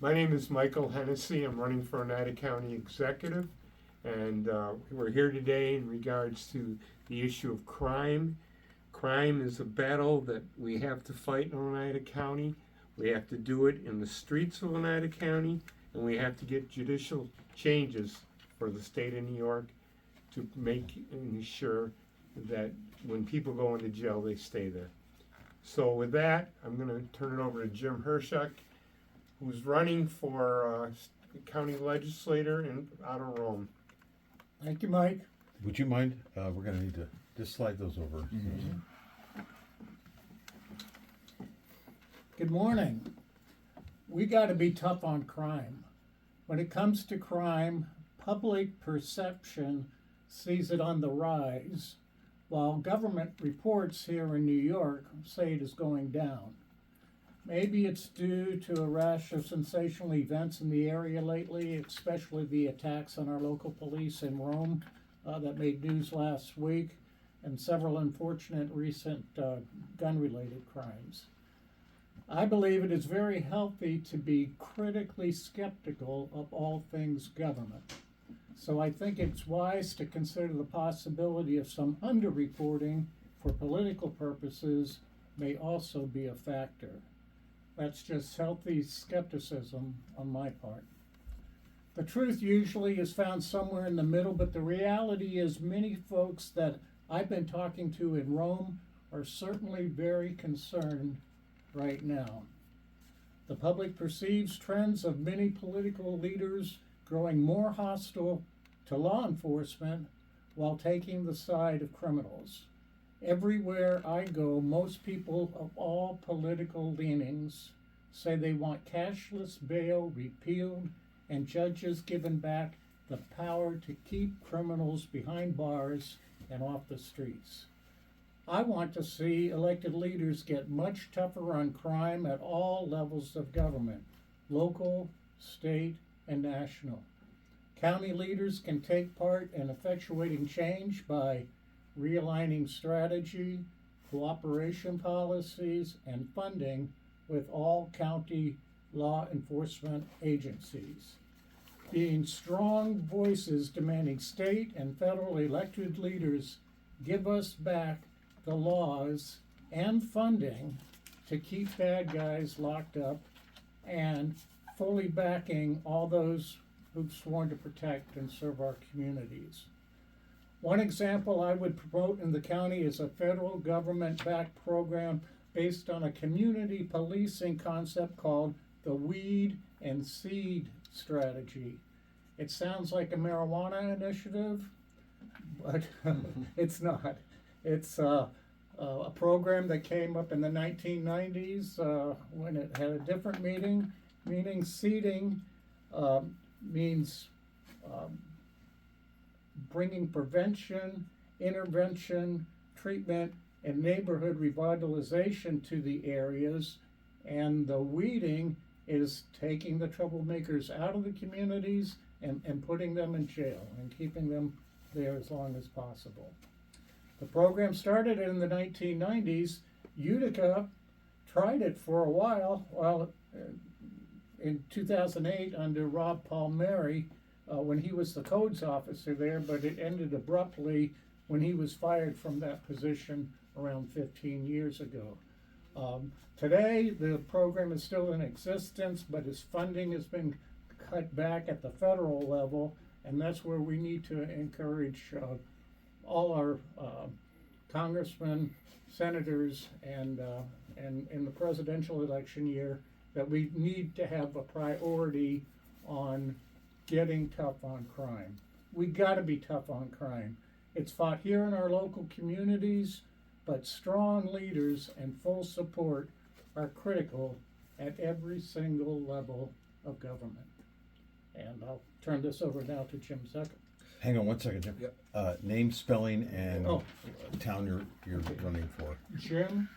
My name is Michael Hennessy. I'm running for Oneida County Executive, and we're here today in regards to the issue of crime. Crime is a battle that we have to fight in Oneida County. We have to do it in the streets of Oneida County, and we have to get judicial changes for the state of New York to make and ensure that when people go into jail, they stay there. So with that, I'm going to turn it over to Jim Herchek, who's running for county legislator out of Rome. Thank you, Mike. Would you mind? We're going to need to just slide those over. Good morning. We got to be tough on crime. When it comes to crime, public perception sees it on the rise, while government reports here in New York say it is going down. Maybe it's due to a rash of sensational events in the area lately, especially the attacks on our local police in Rome that made news last week, and several unfortunate recent gun-related crimes. I believe it is very healthy to be critically skeptical of all things government. So I think it's wise to consider the possibility of some underreporting for political purposes may also be a factor. That's just healthy skepticism on my part. The truth usually is found somewhere in the middle, but the reality is many folks that I've been talking to in Rome are certainly very concerned right now. The public perceives trends of many political leaders growing more hostile to law enforcement while taking the side of criminals. Everywhere I go, most people of all political leanings say they want cashless bail repealed and judges given back the power to keep criminals behind bars and off the streets. I want to see elected leaders get much tougher on crime at all levels of government, local, state, and national. County leaders can take part in effectuating change by realigning strategy, cooperation policies, and funding with all county law enforcement agencies. Being strong voices demanding state and federal elected leaders give us back the laws and funding to keep bad guys locked up and fully backing all those who've sworn to protect and serve our communities. One example I would promote in the county is a federal government-backed program based on a community policing concept called the Weed and Seed Strategy. It sounds like a marijuana initiative, but it's not. It's a program that came up in the 1990s when it had a different meaning seeding means bringing prevention, intervention, treatment, and neighborhood revitalization to the areas, and the weeding is taking the troublemakers out of the communities and putting them in jail and keeping them there as long as possible. The program started in the 1990s. Utica tried it for a while, in 2008 under Rob Palmieri when he was the codes officer there, but it ended abruptly when he was fired from that position around 15 years ago. Today, the program is still in existence, but its funding has been cut back at the federal level, and that's where we need to encourage all our congressmen, senators, and in the presidential election year, that we need to have a priority on getting tough on crime. We got to be tough on crime. It's fought here in our local communities, but strong leaders and full support are critical at every single level of government. And I'll turn this over now to Jim Zecca. Hang on one second, Jim. Yep. Name, spelling, and town you're running for. Jim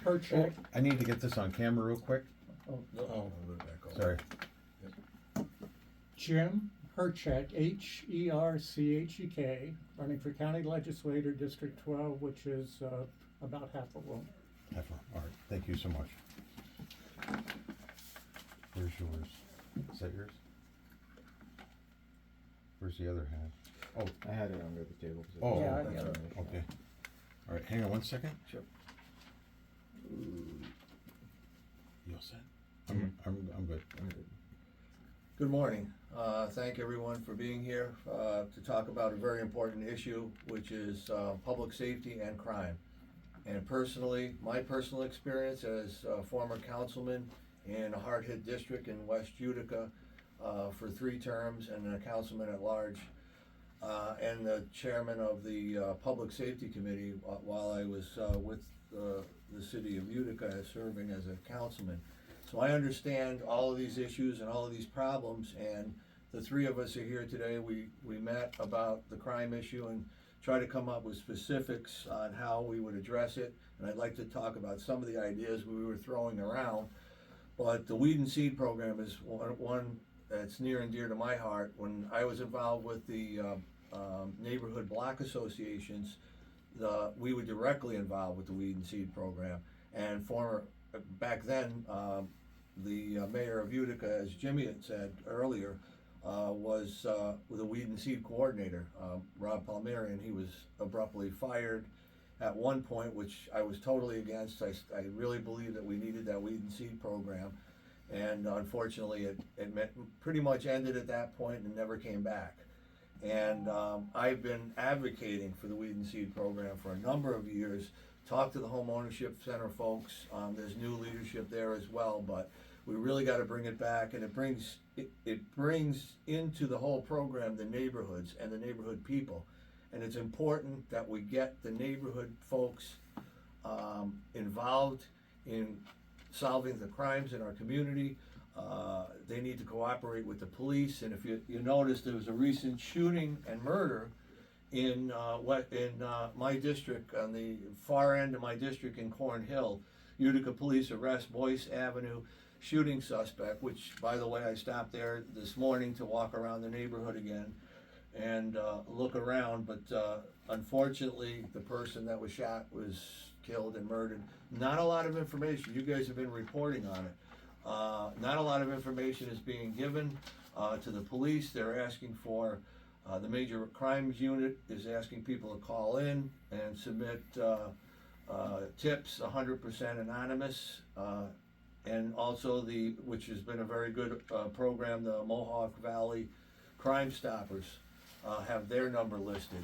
Herchek. I need to get this on camera real quick. Sorry. Jim Herchek, Herchek, running for County Legislator, District 12, which is about half a room. All right. Thank you so much. Where's yours? Is that yours? Where's the other hand? I had it under the table. Oh, Yeah, I that's got all it. right. Okay. All right, hang on 1 second. Sure. You all set? Mhm. I'm good. I'm good. Good morning. Thank everyone for being here to talk about a very important issue, which is public safety and crime. And personally, my personal experience as a former councilman in a hard-hit district in West Utica for 3 terms and a councilman at large, and the chairman of the Public Safety Committee while I was with the city of Utica serving as a councilman. So I understand all of these issues and all of these problems, and the 3 of us are here today. We met about the crime issue and try to come up with specifics on how we would address it. And I'd like to talk about some of the ideas we were throwing around. But the Weed and Seed program is one that's near and dear to my heart. When I was involved with the neighborhood block associations, we were directly involved with the Weed and Seed program. And back then, the mayor of Utica, as Jimmy had said earlier, was the Weed and Seed coordinator, Rob Palmieri, and he was abruptly fired at one point, which I was totally against. I really believed that we needed that Weed and Seed program, and unfortunately it pretty much ended at that point and never came back. And I've been advocating for the Weed and Seed program for a number of years. Talked to the Home Ownership Center folks. There's new leadership there as well, but we really got to bring it back, and it brings into the whole program the neighborhoods and the neighborhood people. And it's important that we get the neighborhood folks involved in solving the crimes in our community. They need to cooperate with the police, and if you notice, there was a recent shooting and murder in my district, on the far end of my district in Cornhill. Utica police arrest Boyce Avenue shooting suspect, which, by the way, I stopped there this morning to walk around the neighborhood again and look around, but unfortunately the person that was shot was killed and murdered. Not a lot of information. You guys have been reporting on it. Not a lot of information is being given to the police. They're asking for the Major Crimes Unit is asking people to call in and submit tips, 100% anonymous, and also which has been a very good program, the Mohawk Valley Crime Stoppers have their number listed.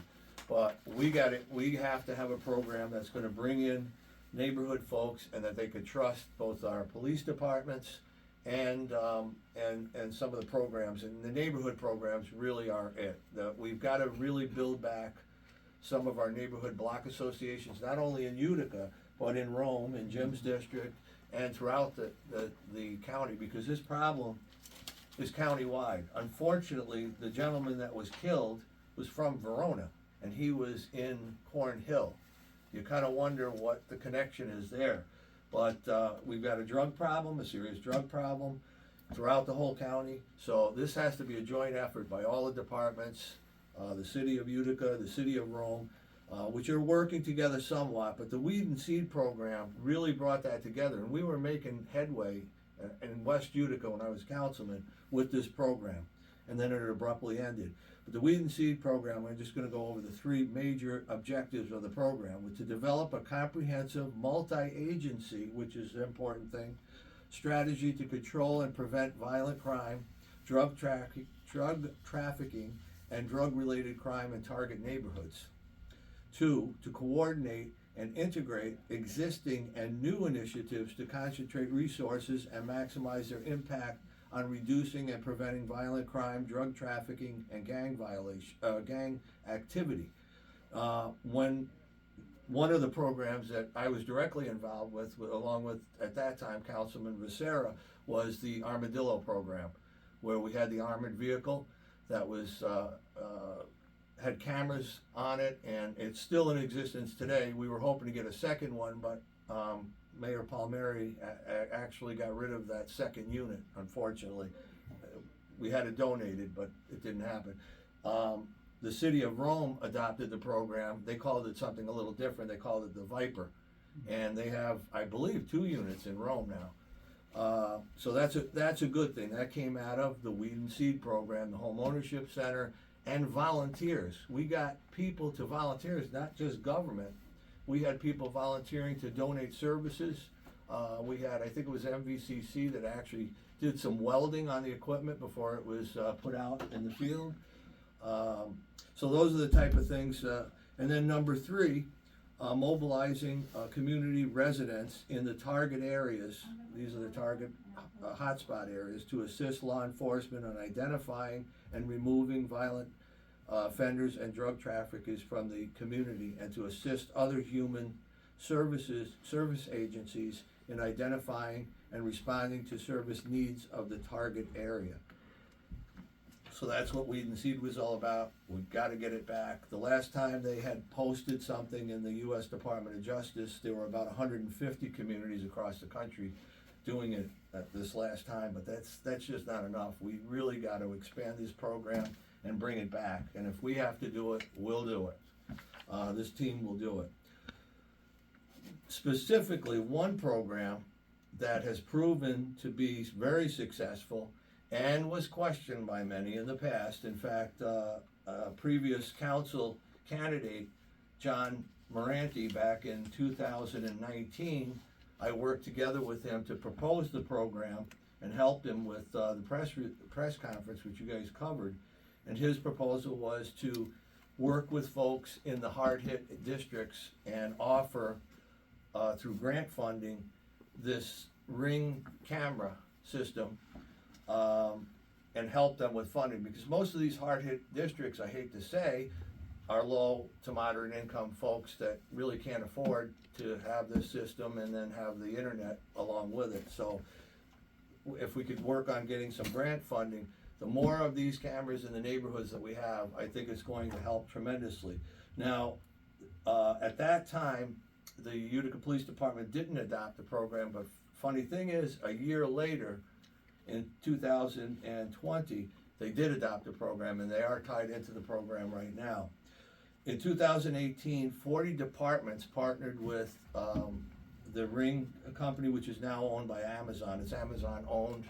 But we have to have a program that's going to bring in neighborhood folks and that they could trust both our police departments and some of the programs. And the neighborhood programs really are it. We've got to really build back some of our neighborhood block associations, not only in Utica, but in Rome, in Jim's district, and throughout the county, because this problem is countywide. Unfortunately, the gentleman that was killed was from Verona, and he was in Cornhill. You kind of wonder what the connection is there. But we've got a drug problem, a serious drug problem throughout the whole county. So this has to be a joint effort by all the departments, the city of Utica, the city of Rome, which are working together somewhat. But the Weed and Seed program really brought that together. And we were making headway in West Utica when I was councilman with this program. And then it abruptly ended. But the Weed and Seed program, I'm just going to go over the 3 major objectives of the program, was to develop a comprehensive multi-agency, which is an important thing, strategy to control and prevent violent crime, drug trafficking, and drug-related crime in target neighborhoods. 2, to coordinate and integrate existing and new initiatives to concentrate resources and maximize their impact on reducing and preventing violent crime, drug trafficking, and gang activity. When one of the programs that I was directly involved with, along with, at that time, Councilman Becerra, was the Armadillo program, where we had the armored vehicle that was had cameras on it, and it's still in existence today. We were hoping to get a second one, but Mayor Palmieri actually got rid of that second unit, unfortunately. We had it donated, but it didn't happen. The city of Rome adopted the program. They called it something a little different. They called it the Viper. And they have, I believe, 2 units in Rome now. So that's a good thing. That came out of the Weed and Seed program, the Home Ownership Center, and volunteers. We got people to volunteers, not just government. We had people volunteering to donate services. We had, I think it was MVCC that actually did some welding on the equipment before it was put out in the field. So those are the type of things. And then number three, mobilizing community residents in the target areas. These are the target hotspot areas to assist law enforcement on identifying and removing violent offenders and drug traffickers from the community, and to assist other human service agencies in identifying and responding to service needs of the target area. So that's what Weed and Seed was all about. We've got to get it back. The last time they had posted something in the U.S. Department of Justice, there were about 150 communities across the country doing it at this last time, but that's just not enough. We really got to expand this program and bring it back. And if we have to do it, we'll do it. This team will do it. Specifically, one program that has proven to be very successful and was questioned by many in the past. In fact, a previous council candidate, John Moranti, back in 2019, I worked together with him to propose the program and helped him with the press conference, which you guys covered. And his proposal was to work with folks in the hard-hit districts and offer, through grant funding, this Ring camera system, and help them with funding, because most of these hard-hit districts, I hate to say, are low to moderate income folks that really can't afford to have this system and then have the internet along with it. So if we could work on getting some grant funding, the more of these cameras in the neighborhoods that we have, I think it's going to help tremendously. Now, at that time, the Utica Police Department didn't adopt the program, but funny thing is, a year later, in 2020, they did adopt the program, and they are tied into the program right now. In 2018, 40 departments partnered with the Ring company, which is now owned by Amazon. It's Amazon owned.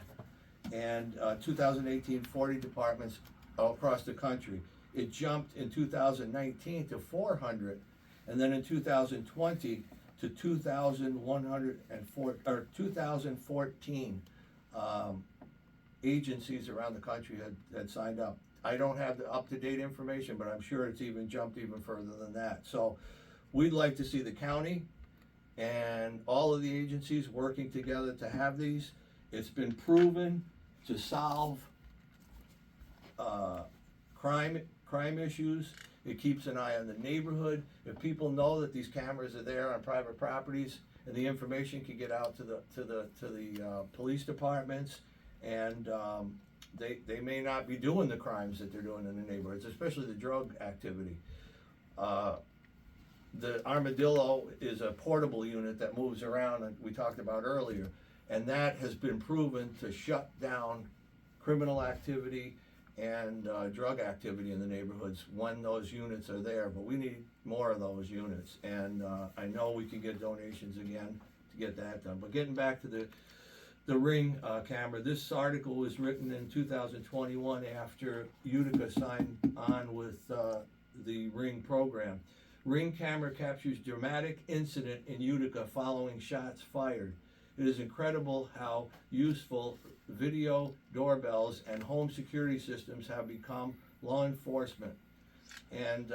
And 2018, 40 departments all across the country. It jumped in 2019 to 400, and then in 2020 to 2,014 agencies around the country had signed up. I don't have the up-to-date information, but I'm sure it's even jumped even further than that. So we'd like to see the county and all of the agencies working together to have these. It's been proven to solve crime issues. It keeps an eye on the neighborhood. If people know that these cameras are there on private properties, and the information can get out to the police departments, and they may not be doing the crimes that they're doing in the neighborhoods, especially the drug activity. The Armadillo is a portable unit that moves around, like we talked about earlier, and that has been proven to shut down criminal activity and drug activity in the neighborhoods when those units are there. But we need more of those units, and I know we can get donations again to get that done. But getting back to the Ring camera, this article was written in 2021 after Utica signed on with the Ring program. Ring camera captures dramatic incident in Utica following shots fired. It is incredible how useful video doorbells and home security systems have become law enforcement. And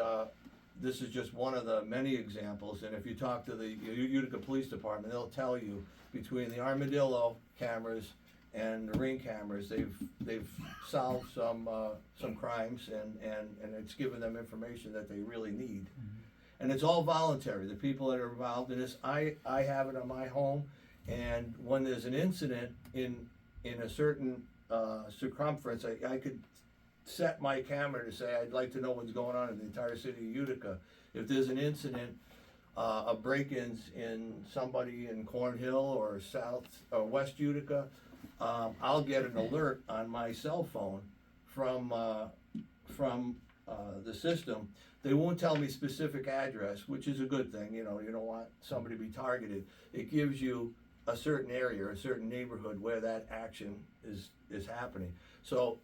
this is just one of the many examples. And if you talk to the Utica Police Department, they'll tell you between the Armadillo cameras and the Ring cameras, they've solved some crimes, and it's given them information that they really need. Mm-hmm. And it's all voluntary. The people that are involved in this, I have it on my home, and when there's an incident in a certain circumference, I could set my camera to say I'd like to know what's going on in the entire city of Utica. If there's an incident of break-ins in somebody in Cornhill or South or West Utica, I'll get an alert on my cell phone from the system. They won't tell me specific address, which is a good thing. You know, you don't want somebody to be targeted. It gives you a certain area or a certain neighborhood where that action is happening. So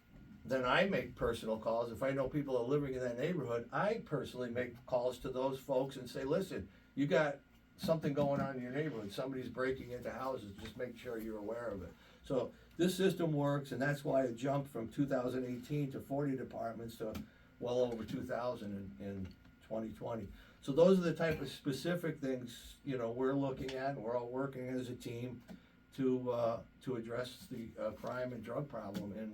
then I make personal calls. If I know people are living in that neighborhood, I personally make calls to those folks and say, listen, you got something going on in your neighborhood. Somebody's breaking into houses. Just make sure you're aware of it. So this system works, and that's why it jumped from 2018 to 40 departments to well over 2,000 in 2020. So those are the type of specific things, you know, we're looking at, and we're all working as a team to address the crime and drug problem in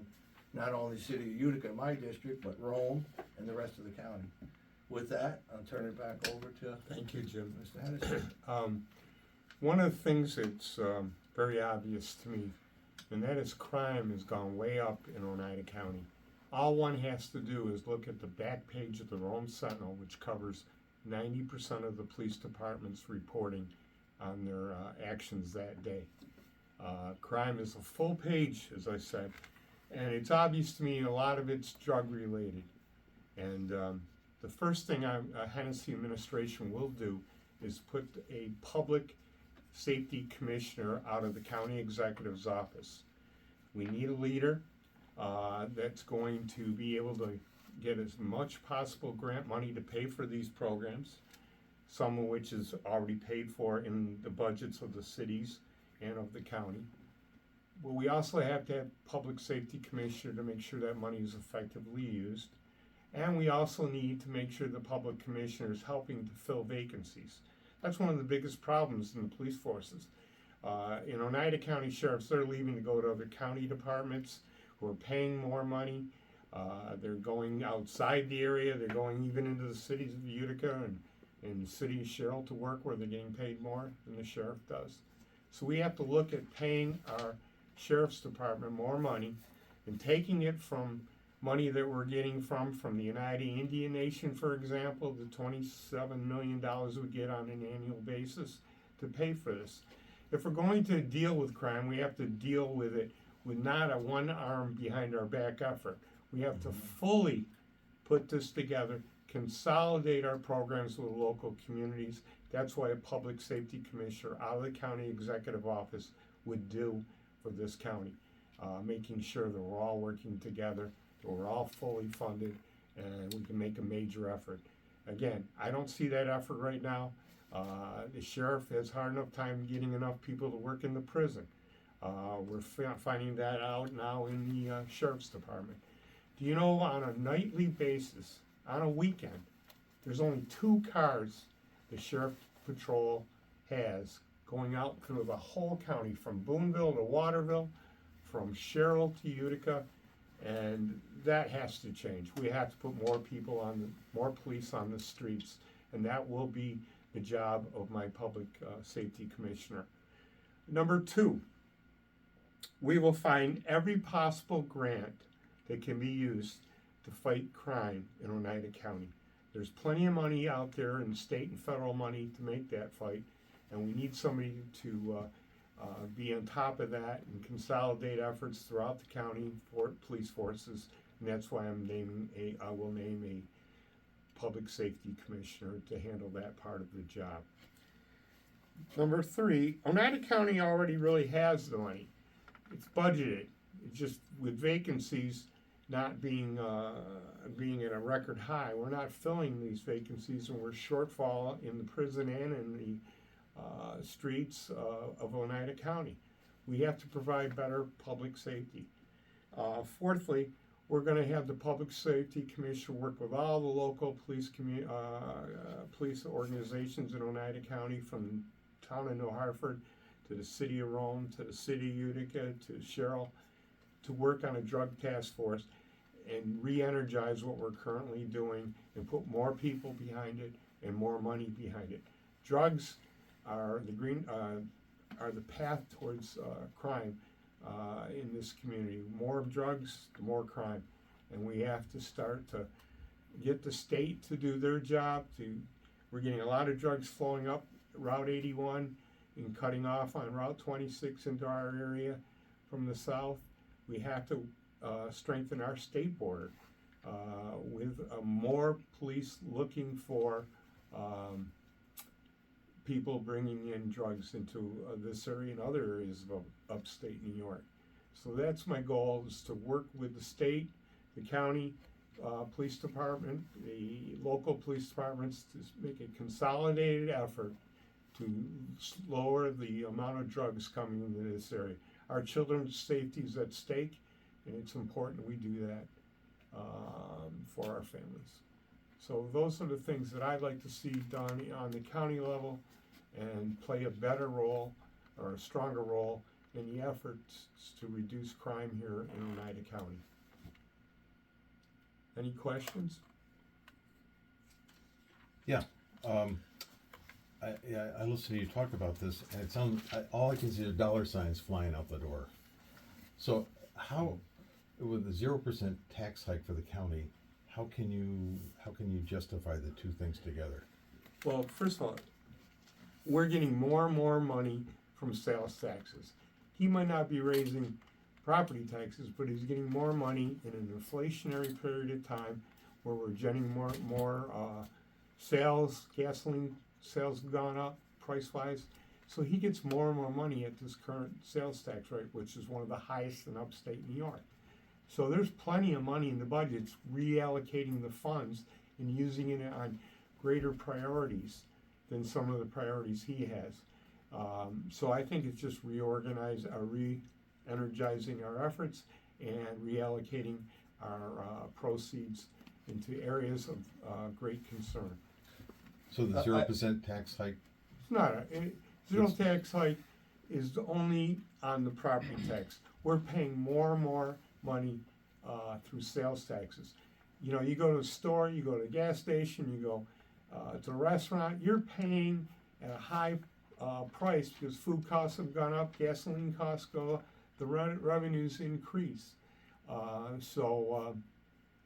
not only the city of Utica, my district, but Rome and the rest of the county. With that, I'll turn it back over to Thank you, Jim. Mr. Hennessy. One of the things that's very obvious to me, and that is crime has gone way up in Oneida County. All one has to do is look at the back page of the Rome Sentinel, which covers 90% of the police department's reporting on their actions that day. Crime is a full page, as I said, and it's obvious to me a lot of it's drug related. And the first thing Hennessy administration will do is put a public safety commissioner out of the county executive's office. We need a leader that's going to be able to get as much possible grant money to pay for these programs, some of which is already paid for in the budgets of the cities and of the county. But we also have to have public safety commissioner to make sure that money is effectively used. And we also need to make sure the public commissioner is helping to fill vacancies. That's one of the biggest problems in the police forces. In Oneida County sheriffs, they're leaving to go to other county departments who are paying more money. They're going outside the area. They're going even into the cities of Utica and the city of Sherrill to work where they're getting paid more than the sheriff does. So we have to look at paying our sheriff's department more money and taking it from money that we're getting from the Oneida Indian Nation, for example, the $27 million we get on an annual basis to pay for this. If we're going to deal with crime, we have to deal with it with not a one arm behind our back effort. We have to fully put this together, consolidate our programs with local communities. That's why a public safety commissioner out of the county executive office would do for this county, making sure that we're all working together, that we're all fully funded, and we can make a major effort. Again, I don't see that effort right now. The sheriff has hard enough time getting enough people to work in the prison. We're finding that out now in the sheriff's department. Do you know on a nightly basis, on a weekend, there's only 2 cars the sheriff patrol has going out through the whole county, from Boonville to Waterville, from Sherrill to Utica, and that has to change. We have to put more people more police on the streets, and that will be the job of my public safety commissioner. Number 2, we will find every possible grant that can be used to fight crime in Oneida County. There's plenty of money out there, and state and federal money, to make that fight, and we need somebody to be on top of that and consolidate efforts throughout the county for police forces, and that's why I will name a public safety commissioner to handle that part of the job. Number 3, Oneida County already really has the money. It's budgeted. It's just with vacancies not being at a record high, we're not filling these vacancies, and we're shortfall in the prison and in the streets of Oneida County. We have to provide better public safety. Fourthly, we're going to have the Public Safety Commission work with all the local police organizations in Oneida County, from the town of New Hartford to the city of Rome to the city of Utica to Sherrill, to work on a drug task force and re-energize what we're currently doing and put more people behind it and more money behind it. Drugs are the path towards crime in this community. More drugs, the more crime, and we have to start to get the state to do their job. We're getting a lot of drugs flowing up Route 81 and cutting off on Route 26 into our area from the south. We have to strengthen our state border with more police looking for people bringing in drugs into this area and other areas of upstate New York. So that's my goal, is to work with the state, the county, police department, the local police departments to make a consolidated effort to lower the amount of drugs coming into this area. Our children's safety is at stake, and it's important we do that for our families. So those are the things that I'd like to see done on the county level and play a better role or a stronger role in the efforts to reduce crime here in Oneida County. Any questions? Yeah, I listened to you talk about this, and it sounds, all I can see are dollar signs flying out the door. So how, with a 0% tax hike for the county, how can you justify the two things together? Well, first of all, we're getting more and more money from sales taxes. He might not be raising property taxes, but he's getting more money in an inflationary period of time where we're generating more sales. Gasoline sales have gone up price-wise. So he gets more and more money at this current sales tax rate, which is one of the highest in upstate New York. So there's plenty of money in the budgets reallocating the funds and using it on greater priorities than some of the priorities he has. So I think it's just re-energizing our efforts and reallocating our proceeds into areas of great concern. So the 0% tax hike, It's not zero tax hike is only on the property tax. We're paying more and more money through sales taxes. You know, you go to a store, you go to a gas station, you go to a restaurant, you're paying at a high price because food costs have gone up, gasoline costs go up, the revenues increase. So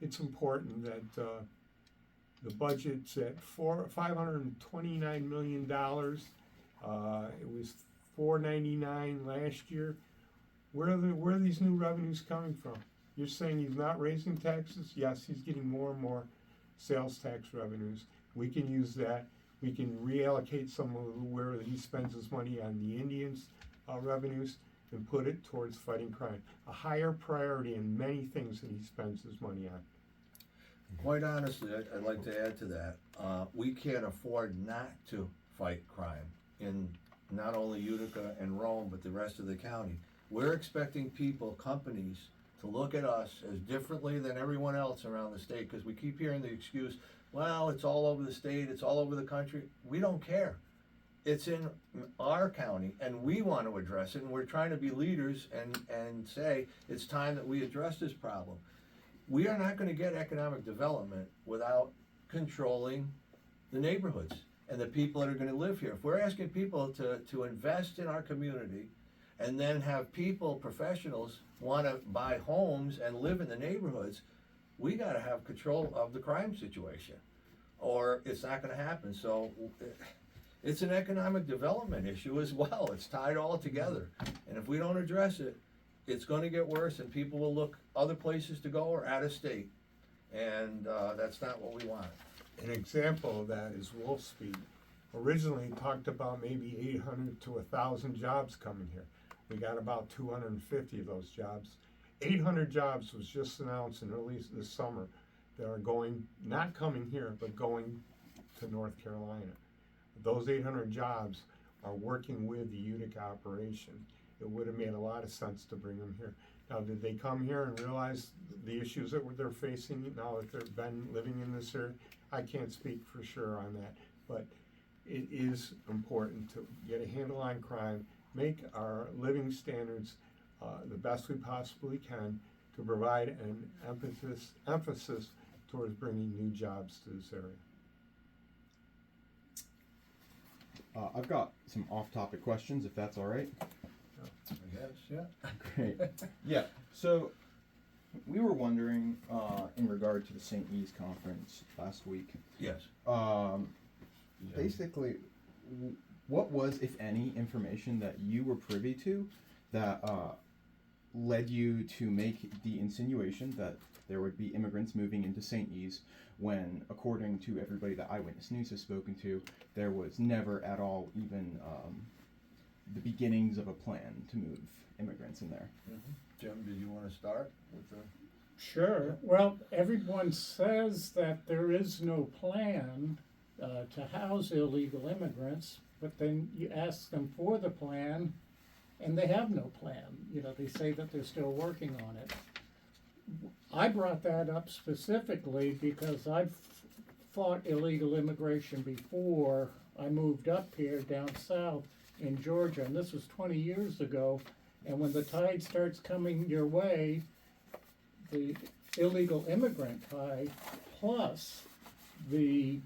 it's important that the budget's at $529 million. It was $499 last year. Where are these new revenues coming from? You're saying he's not raising taxes? Yes, he's getting more and more sales tax revenues. We can use that. We can reallocate some of where he spends his money on the Indians' revenues and put it towards fighting crime. A higher priority in many things that he spends his money on. Quite honestly, I'd like to add to that. We can't afford not to fight crime in not only Utica and Rome, but the rest of the county. We're expecting people, companies, to look at us as differently than everyone else around the state, because we keep hearing the excuse, well, it's all over the state, it's all over the country. We don't care. It's in our county, and we want to address it, and we're trying to be leaders and say it's time that we address this problem. We are not going to get economic development without controlling the neighborhoods and the people that are going to live here. If we're asking people to invest in our community and then have people, professionals, want to buy homes and live in the neighborhoods, we got to have control of the crime situation, or it's not going to happen. So it's an economic development issue as well. It's tied all together. And if we don't address it, it's going to get worse, and people will look other places to go or out of state. And that's not what we want. An example of that is Wolfspeed. Originally talked about maybe 800 to 1,000 jobs coming here. We got about 250 of those jobs. 800 jobs was just announced in early this summer that are not coming here, but going to North Carolina. Those 800 jobs are working with the Utica operation. It would have made a lot of sense to bring them here. Now, did they come here and realize the issues that they're facing now that they've been living in this area? I can't speak for sure on that, but it is important to get a handle on crime, make our living standards the best we possibly can to provide an emphasis towards bringing new jobs to this area. I've got some off-topic questions, if that's all right. I guess, yeah. Great. Yeah. So we were wondering, in regard to the St. E's conference last week. Yes. Basically, what was, if any, information that you were privy to that led you to make the insinuation that there would be immigrants moving into St. E's when, according to everybody that Eyewitness News has spoken to, there was never at all even the beginnings of a plan to move immigrants in there? Jim, did you wanna start with the? Sure. Well, everyone says that there is no plan to house illegal immigrants, but then you ask them for the plan, and they have no plan. You know, they say that they're still working on it. I brought that up specifically because I've fought illegal immigration before I moved up here down south in Georgia, and this was 20 years ago. And when the tide starts coming your way, the illegal immigrant tide plus the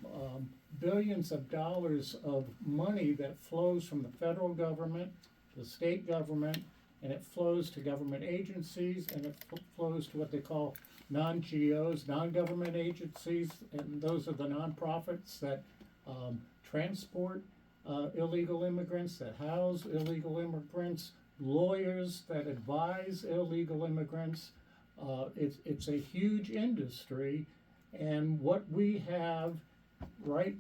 billions of dollars of money that flows from the federal government, the state government, and it flows to government agencies, and it flows to what they call non-GOs, non-government agencies, and those are the nonprofits that transport illegal immigrants, that house illegal immigrants, lawyers that advise illegal immigrants. It's a huge industry, and what we have right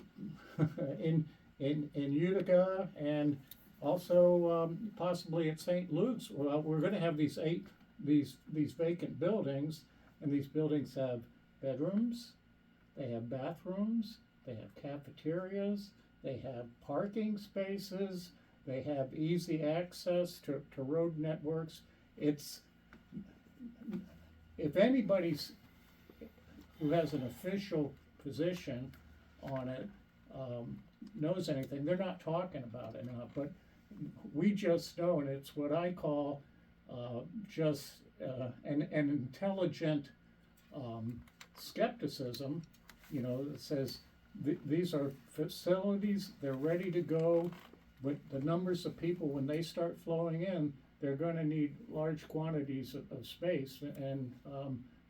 in Utica and also possibly at St. Luke's, well, we're going to have these vacant buildings, and these buildings have bedrooms, they have bathrooms, they have cafeterias, they have parking spaces, they have easy access to road networks. It's, if anybody's who has an official position on it knows anything, they're not talking about it now, but we just know, and it's what I call just an intelligent skepticism, you know, that says these are facilities, they're ready to go, but the numbers of people, when they start flowing in, they're going to need large quantities of space, and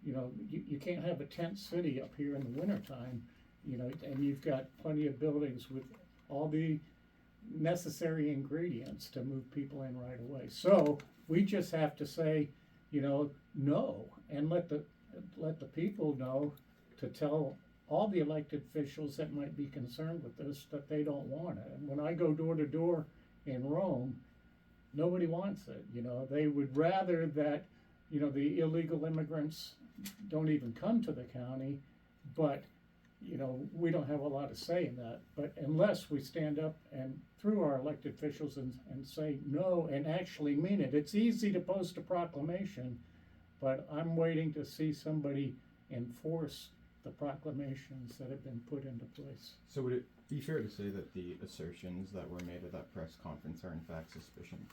you know, you can't have a tent city up here in the wintertime, you know, and you've got plenty of buildings with all the necessary ingredients to move people in right away. So we just have to say, you know, no, and let the people know, to tell all the elected officials that might be concerned with this that they don't want it. And when I go door to door in Rome, nobody wants it. You know, they would rather that, you know, the illegal immigrants don't even come to the county, but you know, we don't have a lot to say in that. But unless we stand up and through our elected officials and say no and actually mean it. It's easy to post a proclamation, but I'm waiting to see somebody enforce the proclamations that have been put into place. So would it be fair to say that the assertions that were made at that press conference are in fact suspicions?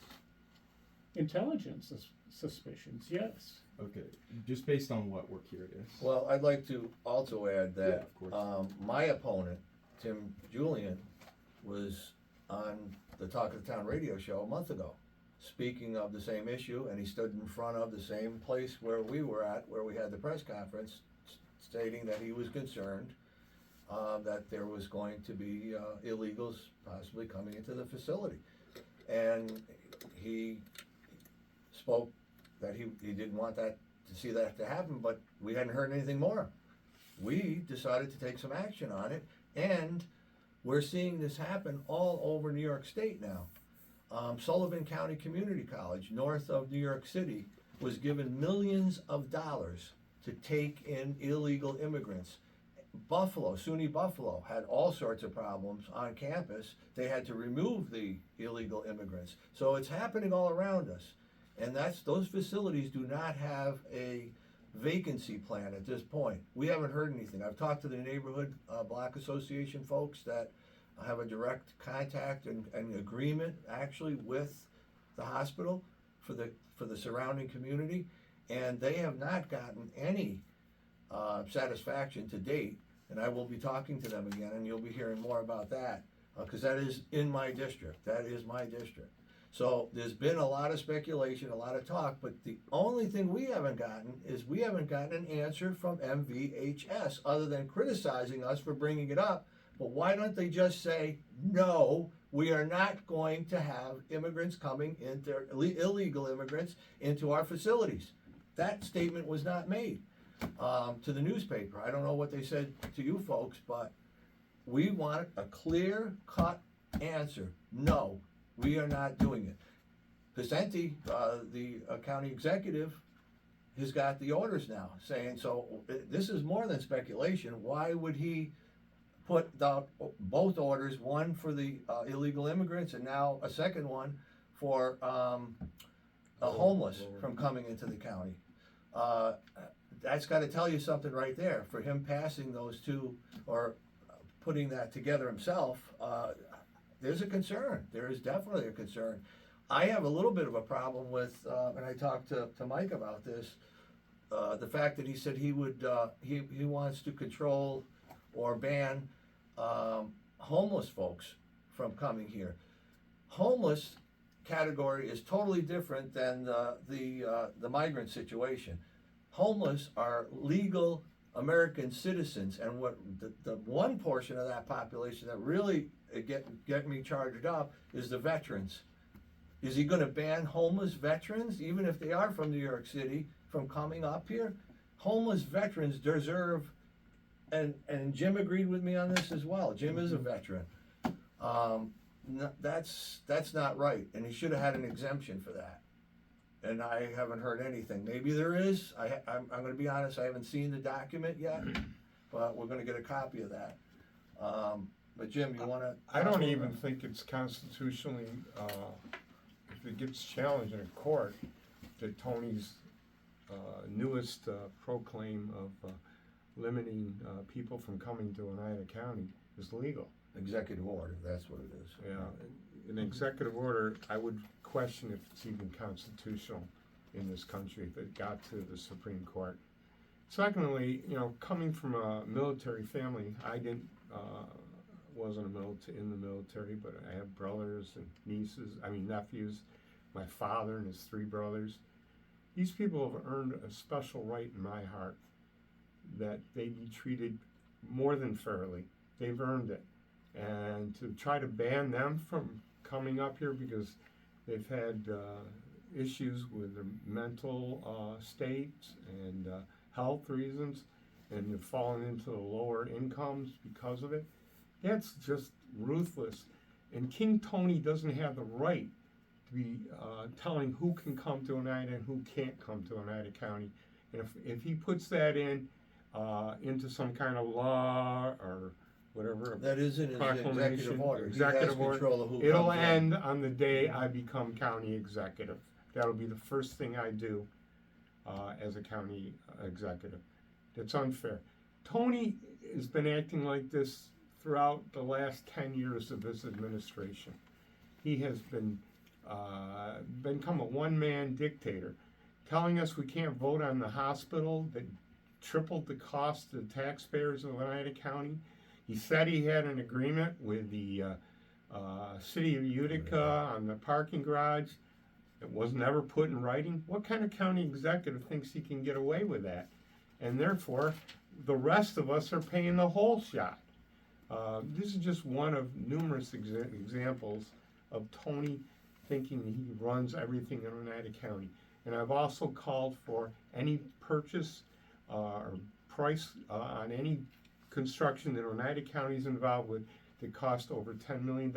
Intelligence suspicions, yes. Okay, just based on what, we're curious. Well, I'd like to also add Yeah, that of course. my opponent, Tim Julian, was on the Talk of the Town radio show a month ago, speaking of the same issue, and he stood in front of the same place where we were at, where we had the press conference, stating that he was concerned that there was going to be illegals possibly coming into the facility. And he spoke that he didn't want that to see that to happen, but we hadn't heard anything more. We decided to take some action on it, and we're seeing this happen all over New York State now. Sullivan County Community College, north of New York City, was given millions of dollars to take in illegal immigrants. Buffalo, SUNY Buffalo, had all sorts of problems on campus. They had to remove the illegal immigrants. So it's happening all around us. And those facilities do not have a vacancy plan at this point. We haven't heard anything. I've talked to the neighborhood block association folks that have a direct contact and agreement actually with the hospital for the surrounding community, and they have not gotten any satisfaction to date. And I will be talking to them again, and you'll be hearing more about that, because that is in my district. That is my district. So there's been a lot of speculation, a lot of talk, but the only thing we haven't gotten is we haven't gotten an answer from MVHS, other than criticizing us for bringing it up, But why don't they just say, no, we are not going to have immigrants coming into, illegal immigrants into our facilities? That statement was not made to the newspaper. I don't know what they said to you folks, but we want a clear-cut answer. No, we are not doing it. Pacenti, the county executive, has got the orders now saying, so this is more than speculation. Why would he put out both orders, one for the illegal immigrants and now a second one for homeless from coming into the county? That's got to tell you something right there. For him passing those two or putting that together himself, there's a concern. There is definitely a concern. I have a little bit of a problem with, and I talked to Mike about this, the fact that he said he would, he wants to control or ban homeless folks from coming here. Homeless category is totally different than the migrant situation. Homeless are legal American citizens, and what the one portion of that population that really get me charged up is the veterans. Is he going to ban homeless veterans, even if they are from New York City, from coming up here? Homeless veterans deserve, and Jim agreed with me on this as well. Jim is a veteran. That's not right, and he should have had an exemption for that. And I haven't heard anything. Maybe there is. I'm going to be honest. I haven't seen the document yet, but we're going to get a copy of that. But Jim, you want to? I don't even think it's constitutionally, if it gets challenged in a court, that Tony's newest proclaim of limiting people from coming to Oneida County is legal. Executive order, that's what it is. Yeah, an executive order, I would question if it's even constitutional in this country if it got to the Supreme Court. Secondly, coming from a military family, I didn't, wasn't in the military, but I have brothers and nephews, my father and his 3 brothers. These people have earned a special right in my heart that they be treated more than fairly. They've earned it. And to try to ban them from coming up here because they've had issues with their mental states and health reasons, and they've fallen into the lower incomes because of it, that's just ruthless. And King Tony doesn't have the right to be telling who can come to Oneida and who can't come to Oneida County. And if he puts that into some kind of law or whatever, That isn't his executive order. Executive He has control of who it'll comes in. end on the day I become county executive. That'll be the first thing I do as a county executive. That's unfair. Tony has been acting like this throughout the last 10 years of his administration. He has been become a one-man dictator, telling us we can't vote on the hospital that tripled the cost to the taxpayers of Oneida County. He said he had an agreement with the city of Utica on the parking garage. It was never put in writing. What kind of county executive thinks he can get away with that? And therefore, the rest of us are paying the whole shot. This is just one of numerous examples of Tony thinking he runs everything in Oneida County. And I've also called for any purchase or price on any construction that Oneida County is involved with that cost over $10 million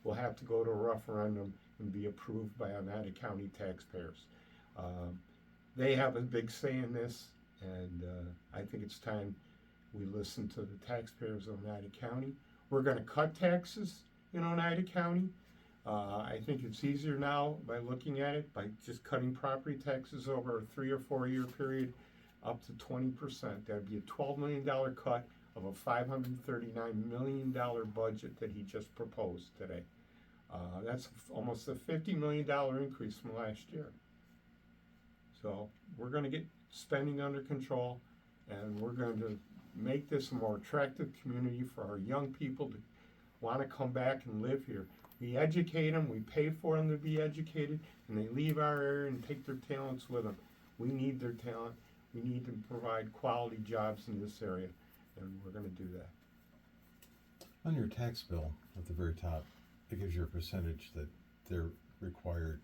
will have to go to a referendum and be approved by Oneida County taxpayers. They have a big say in this, and I think it's time we listen to the taxpayers of Oneida County. We're going to cut taxes in Oneida County. I think it's easier now by looking at it, by just cutting property taxes over a 3 or 4 year period up to 20%. That'd be a $12 million cut of a $539 million budget that he just proposed today. That's almost a $50 million increase from last year. So we're going to get spending under control, and we're going to make this a more attractive community for our young people to want to come back and live here. We educate them, we pay for them to be educated, and they leave our area and take their talents with them. We need their talent. We need to provide quality jobs in this area, and we're going to do that. On your tax bill at the very top, it gives you a percentage that they're required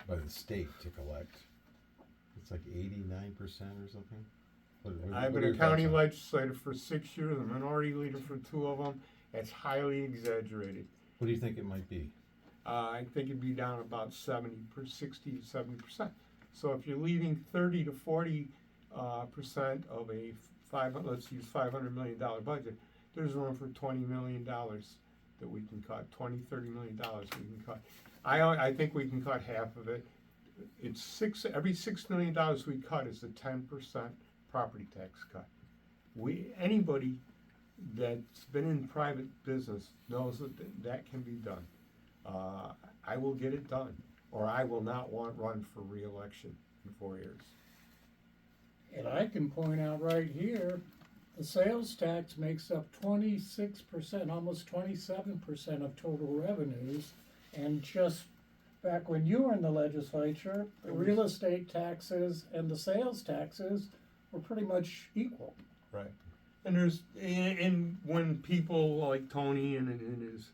by the state to collect. It's like 89% or something. I've what been are a your county thoughts on it? legislator for 6 years, a minority leader for 2 of them. It's highly exaggerated. What do you think it might be? I think it'd be down about 60 to 70%. So if you're leaving 30 to 40 percent of a let's use $500 million budget, there's room for $20 million that we can cut. $30 million we can cut. I think we can cut half of it. It's every $6 million we cut is a 10% property tax cut. Anybody that's been in private business knows that can be done. I will get it done, or I will not run for re-election in 4 years. And I can point out right here, the sales tax makes up 26%, almost 27% of total revenues. And just back when you were in the legislature, the real estate taxes and the sales taxes were pretty much equal. Right. And when people like Tony and his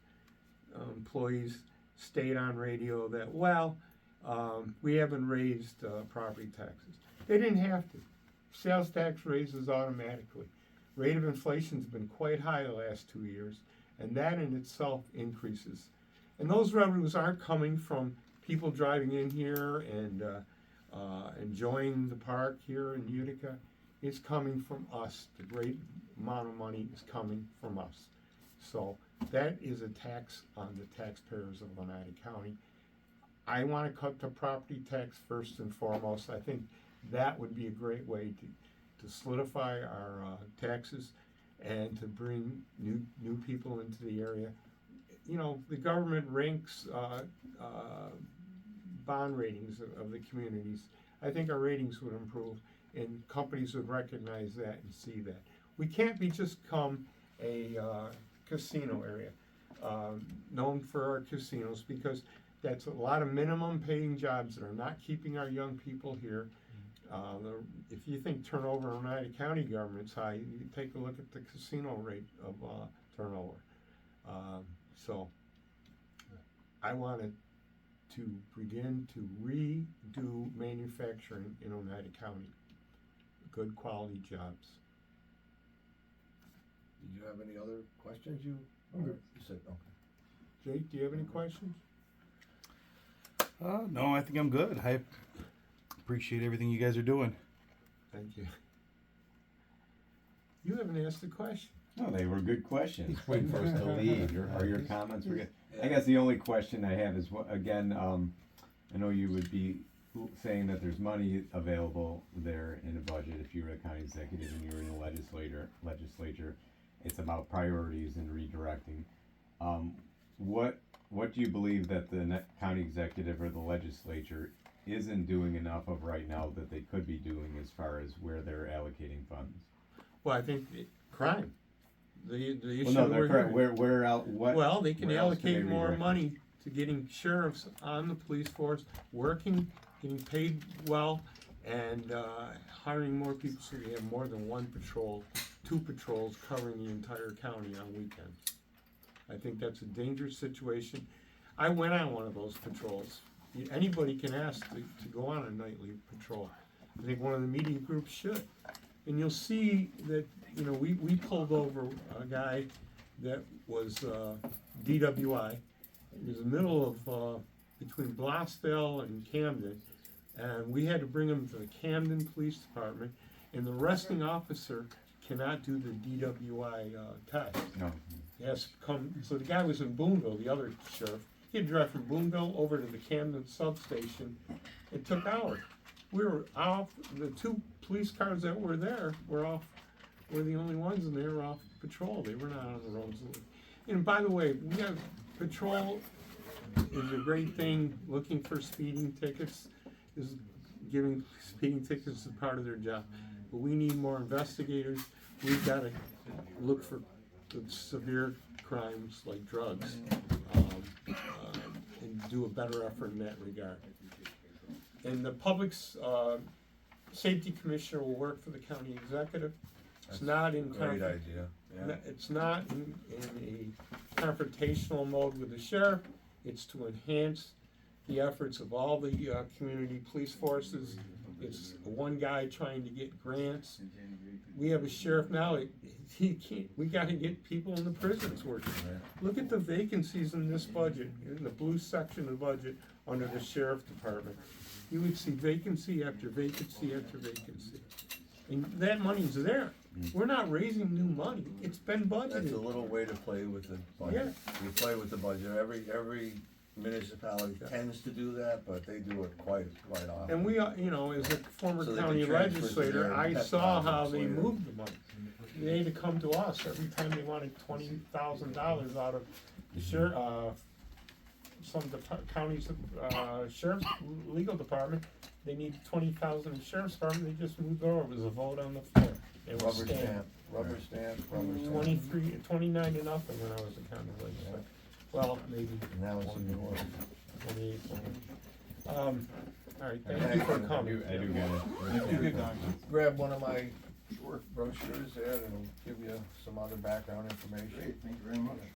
employees state on radio that, we haven't raised property taxes. They didn't have to. Sales tax raises automatically. Rate of inflation's been quite high the last 2 years, and that in itself increases. And those revenues aren't coming from people driving in here and enjoying the park here in Utica. It's coming from us. The great amount of money is coming from us. So that is a tax on the taxpayers of Oneida County. I want to cut the property tax first and foremost. I think that would be a great way to solidify our taxes and to bring new people into the area. You know, the government ranks bond ratings of the communities. I think our ratings would improve, and companies would recognize that and see that. We can't become a casino area known for our casinos, because that's a lot of minimum paying jobs that are not keeping our young people here. If you think turnover in Oneida County government's high, you take a look at the casino rate of turnover. So I wanted to begin to redo manufacturing in Oneida County. Good quality jobs. Did you have any other questions? You said okay. Jake, do you have any questions? No, I think I'm good. I appreciate everything you guys are doing. Thank you. You haven't asked a question. No, they were good questions. He's waiting for us to leave. Your comments were good. I guess the only question I have is, again, I know you would be saying that there's money available there in the budget if you were a county executive and you were in the legislature. It's about priorities and redirecting. What do you believe that the county executive or the legislature isn't doing enough of right now that they could be doing as far as where they're allocating funds? Well, I think crime. The issue Well, no, we're they're hearing. where out what? Well, they can where else allocate they more redirect it? money to getting sheriffs on the police force, working, getting paid well, and hiring more people so we have more than one patrol, 2 patrols covering the entire county on weekends. I think that's a dangerous situation. I went on one of those patrols. Anybody can ask to go on a nightly patrol. I think one of the media groups should. And you'll see that, you know, we pulled over a guy that was DWI. It was in the middle of between Blossdale and Camden, and we had to bring him to the Camden Police Department, and the arresting officer cannot do the DWI test. No. He has to come, so the guy was in Boonville, the other sheriff. He had to drive from Boonville over to the Camden substation. It took hours. We were off, the 2 police cars that were there were the only ones, and they were off patrol. They were not on the roads. And by the way, we have patrol is a great thing. Looking for speeding tickets is giving speeding tickets as part of their job. But we need more investigators. We've got to look for the severe crimes like drugs and do a better effort in that regard. And the public's safety commissioner will work for the county executive. It's not in Great idea, yeah. It's not in a confrontational mode with the sheriff. It's to enhance the efforts of all the community police forces. It's one guy trying to get grants. We have a sheriff now, he can't, we gotta get people in the prisons working. Look at the vacancies in this budget, in the blue section of the budget under the sheriff department. You would see vacancy after vacancy after vacancy. And that money's there. We're not raising new money, it's been That's a budgeted. little way to play with the budget. You play with the budget, every municipality tends to do that, but they do it quite often. And we, you know, as a former So they can county transfer to legislator, their I pet saw how projects they later. moved the money. They had to come to us every time they wanted $20,000 out of the some counties, sheriff's legal department. They needed 20,000 in sheriff's department, they just moved over, it was a vote on the floor. It was Rubber stamp, rubber stamp. 29 to nothing when I was a county legislator. Well, maybe Now it's even worse. 28, 20. All right, thank you for coming. I do get it. You could grab one of my short brochures there, that'll give you some other background information. Thank you very much.